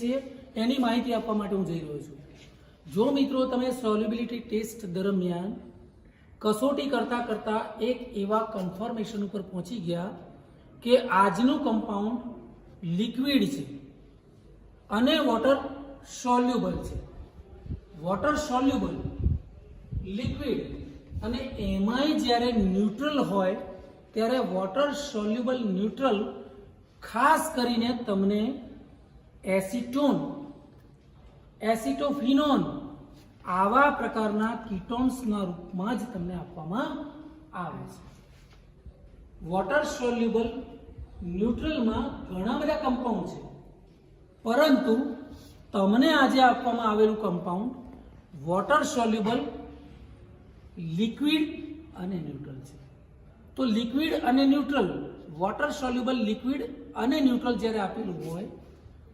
છીએ એની માહિતી આપવા માટે હું જઈ રહ્યો છું. જો મિત્રો તમે સોલ્યુબિલિટી ટેસ્ટ દરમિયાન કસોટી કરતા કરતા એક એવા કન્ફર્મેશન ઉપર પહોંચી ગયા કે આજનું કમ્પાઉન્ડ લિક્વિડ છે અને વોટર સોલ્યુબલ છે, વોટર સોલ્યુબલ લિક્વિડ અને એમાંય જ્યારે ન્યુટ્રલ હોય ત્યારે વોટર સોલ્યુબલ ન્યુટ્રલ ખાસ કરીને તમને એસિટોન, એસિટોફિનોન આવા પ્રકારના કીટોન્સના રૂપમાં જ તમને આપવામાં આવે છે. વોટર સોલ્યુબલ ન્યુટ્રલમાં ઘણા બધા કમ્પાઉન્ડ છે, પરંતુ તમને આજે આપવામાં આવેલું કમ્પાઉન્ડ વોટર સોલ્યુબલ લિક્વિડ અને ન્યુટ્રલ છે. તો લિક્વિડ અને ન્યુટ્રલ, વોટર સોલ્યુબલ લિક્વિડ અને ન્યુટ્રલ જ્યારે આપેલું હોય